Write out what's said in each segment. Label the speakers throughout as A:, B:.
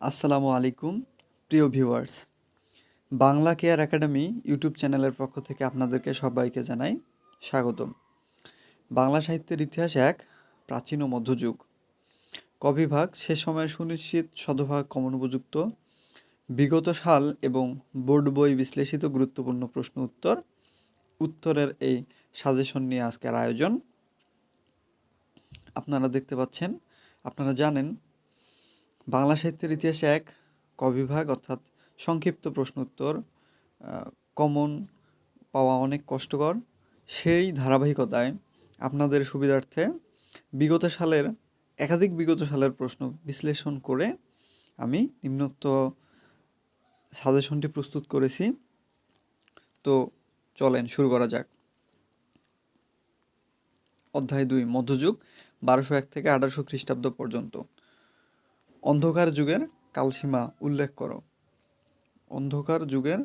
A: আসসালামু আলাইকুম প্রিয় viewers. Bangla care academy YouTube চ্যানেলের পক্ষ থেকে আপনাদেরকে সবাইকে জানাই স্বাগতম। বাংলা সাহিত্যের ইতিহাস এক, প্রাচীন ও মধ্যযুগ। কবিভাগ শেষ সময়ের সুনিশ্চিত, শতভাগ কমন উপযুক্ত, বিগত সাল এবং বোর্ড বই বিশ্লেষিত গুরুত্বপূর্ণ প্রশ্ন উত্তরের এই সাজেশন নিয়ে আজকের আয়োজন। আপনারা দেখতে পাচ্ছেন, আপনারা জানেন বাংলা সাহিত্যের ইতিহাস এক কবিভাগ অর্থাৎ সংক্ষিপ্ত প্রশ্ন উত্তর কমন পাওয়া অনেক কষ্টকর। সেই ধারাবাহিকতায় আপনাদের সুবিধার্থে একাধিক বিগত সালের প্রশ্ন বিশ্লেষণ করে আমি নিম্নোক্ত সাজেশনটি প্রস্তুত করেছি। তো চলেন শুরু করা যাক। অধ্যায় 2, মধ্যযুগ, 1201 থেকে 1800 খ্রিস্টাব্দ পর্যন্ত। অন্ধকার যুগের কালসীমা উল্লেখ করো। অন্ধকার যুগের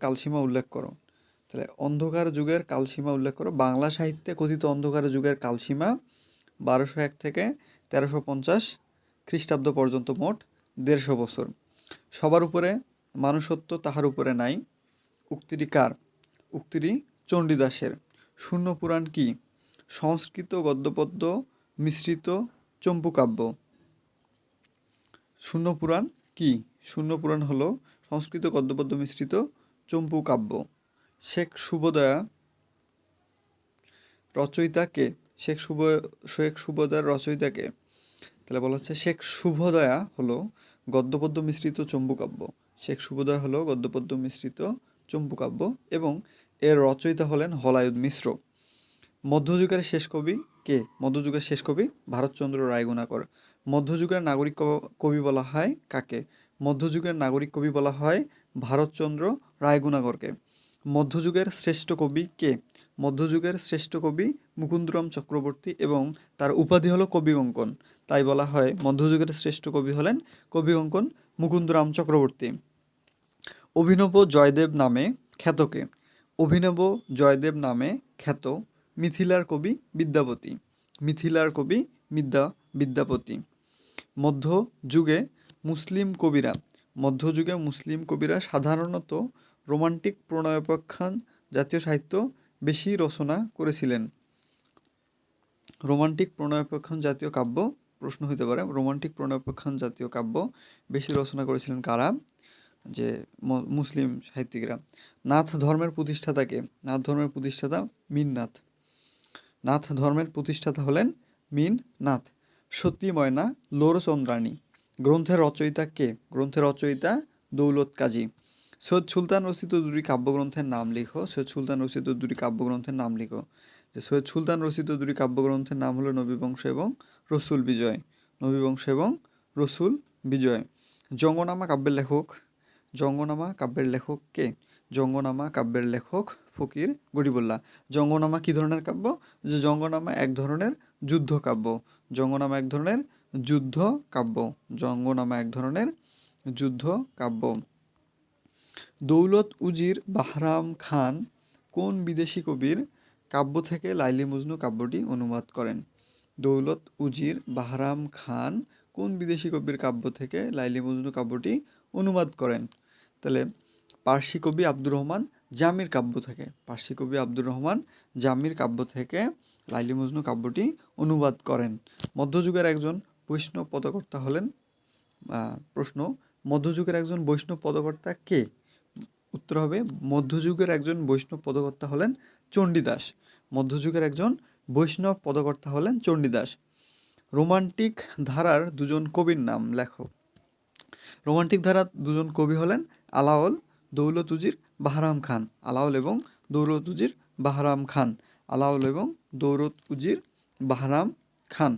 A: কালসীমা উল্লেখ করো। তাহলে অন্ধকার যুগের কালসীমা উল্লেখ করো। বাংলা সাহিত্যে কথিত অন্ধকার যুগের কালসীমা 1201 থেকে 1350 খ্রিস্টাব্দ পর্যন্ত, মোট 150 বছর। সবার উপরে মানুষত্ব, তাহার উপরে নাই। উক্তিটি কার? উক্তিটি চণ্ডীদাসের। শূন্য পুরাণ কি? সংস্কৃত গদ্যপদ্য মিশ্রিত চম্পুকাব্য। শূন্য পুরাণ কি? শূন্য পুরাণ হলো সংস্কৃত গদ্যপদ্য মিশ্রিত চম্পুকাব্য। শেখ শুভদয়া রচয়িতা কে? শেখ শুভদয়ার রচয়িতা কে? তাহলে বলা হচ্ছে শেখ শুভদয়া হলো গদ্যপদ্য মিশ্রিত চম্পুকাব্য। শেখ শুভদয়া হলো গদ্যপদ্য মিশ্রিত চম্পুকাব্য এবং এর রচয়িতা হলেন হলায়ুদ মিশ্র। মধ্যযুগের শেষ কবি কে? মধ্যযুগের শেষ কবি ভারতচন্দ্র রায়গুণাকর। মধ্যযুগের নাগরিক কবি বলা হয় কাকে? মধ্যযুগের নাগরিক কবি বলা হয় ভারতচন্দ্র রায়গুণাকরকে। মধ্যযুগের শ্রেষ্ঠ কবি কে? মধ্যযুগের শ্রেষ্ঠ কবি মুকুন্দরাম চক্রবর্তী এবং তার উপাধি হলো কবিকঙ্কন। তাই বলা হয় মধ্যযুগের শ্রেষ্ঠ কবি হলেন কবিকঙ্কন মুকুন্দরাম চক্রবর্তী। অভিনব জয়দেব নামে খ্যাত কে? অভিনব জয়দেব নামে খ্যাত মিথিলার কবি বিদ্যাপতি। মিথিলার কবি বিদ্যাপতি। মধ্যযুগে মুসলিম কবিরা সাধারণত রোমান্টিক প্রণয়োপাখ্যান জাতীয় সাহিত্য বেশি রচনা করেছিলেন। রোমান্টিক প্রণয়োপাখ্যান জাতীয় কাব্য প্রশ্ন হতে পারে। রোমান্টিক প্রণয়োপাখ্যান জাতীয় কাব্য বেশি রচনা করেছিলেন কারা? যে মুসলিম সাহিত্যিকরা। নাথ ধর্মের প্রতিষ্ঠাতা কে? নাথ ধর্মের প্রতিষ্ঠাতা মীননাথ। নাথ ধর্মের প্রতিষ্ঠাতা হলেন মীননাথ। সতী ময়না লোরচন্দ্রাণী গ্রন্থের রচয়িতা কে? গ্রন্থের রচয়িতা দৌলত কাজী। সৈয়দ সুলতান রচিত দুটি কাব্যগ্রন্থের নাম লিখো। সৈয়দ সুলতান রচিত দুটি কাব্যগ্রন্থের নাম লিখো। যে সৈয়দ সুলতান রচিত দুটি কাব্যগ্রন্থের নাম হলো নবীবংশ এবং রসুল বিজয়। নবীবংশ এবং রসুল বিজয়। জঙ্গনামা কাব্যের লেখক? জঙ্গনামা কাব্যের লেখক কে? জঙ্গনামা কাব্যের লেখক ফকির গরিবুল্লাহ। জঙ্গনামা কি ধরনের কাব্য? যে জঙ্গনামা এক ধরনের যুদ্ধ কাব্য। জঙ্গনামা এক ধরনের যুদ্ধ কাব্য। জঙ্গনামা এক ধরনের যুদ্ধ কাব্য। দৌলত উজির বাহরাম খান কোন বিদেশি কবির কাব্য থেকে লাইলি মজনু কাব্যটি অনুবাদ করেন? দৌলত উজির বাহরাম খান কোন বিদেশি কবির কাব্য থেকে লাইলি মজনু কাব্যটি অনুবাদ করেন? তাহলে পার্সি কবি আব্দুর রহমান জামির কাব্য থেকে। পার্সি কবি আব্দুর রহমান জামির কাব্য থেকে লাইলি মজনু কাব্যটি অনুবাদ করেন। মধ্যযুগের একজন বৈষ্ণব পদকর্তা হলেন প্রশ্ন, মধ্যযুগের একজন বৈষ্ণব পদকর্তা কে? উত্তর হবে মধ্যযুগের একজন বৈষ্ণব পদকর্তা হলেন চণ্ডীদাস। মধ্যযুগের একজন বৈষ্ণব পদকর্তা হলেন চণ্ডীদাস। রোমান্টিক ধারার দুজন কবির নাম লেখো। রোমান্টিক ধারার দুজন কবি হলেন আলাওল দৌলত উজির বাহরাম খান। আলাওল এবং দৌলত উজির বাহরাম খান। আলাওল এবং দৌলত উজির বাহরাম খান।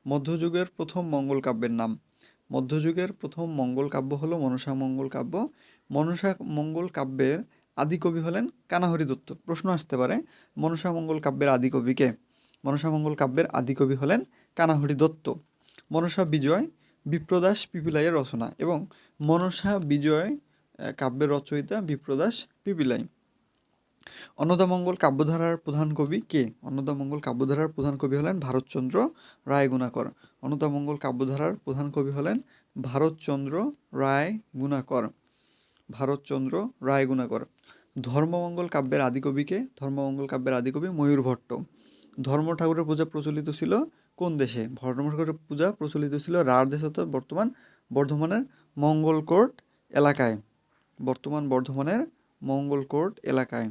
A: মধ্যযুগের প্রথম মঙ্গল কাব্যের নাম। মধ্যযুগের প্রথম মঙ্গল কাব্য হলো মনসা মঙ্গল কাব্য। মনসা মঙ্গল কাব্যের আদিকবি হলেন কানাহরি দত্ত। প্রশ্ন আসতে পারে মনসা মঙ্গল কাব্যের আদিকবি কে? মনসা মঙ্গল কাব্যের আদিকবি হলেন কানাহরি দত্ত। মনসা বিজয় বিপ্রদাস পিপিলাইয়ের রচনা এবং মনসা বিজয় কাব্যের রচয়িতা বিপ্রদাস পিপিলাই। অন্নদামঙ্গল কাব্যধারার প্রধান কবি কে? অন্নদামঙ্গল কাব্যধারার প্রধান কবি হলেন ভারতচন্দ্র রায়গুণাকর। অন্নদামঙ্গল কাব্যধারার প্রধান কবি হলেন ভারতচন্দ্র রায় গুণাকর। ভারতচন্দ্র রায় গুণাকর। ধর্মমঙ্গল কাব্যের আদিকবিকে? ধর্মমঙ্গল কাব্যের আদিকবি ময়ূর ভট্ট। ধর্ম ঠাকুরের পূজা প্রচলিত ছিল কোন দেশে? ধর্ম ঠাকুরের পূজা প্রচলিত ছিল রাঢ় দেশ, অর্থাৎ বর্তমান বর্ধমানের মঙ্গলকোট এলাকায়। বর্তমান বর্ধমানের মঙ্গলকোট এলাকায়।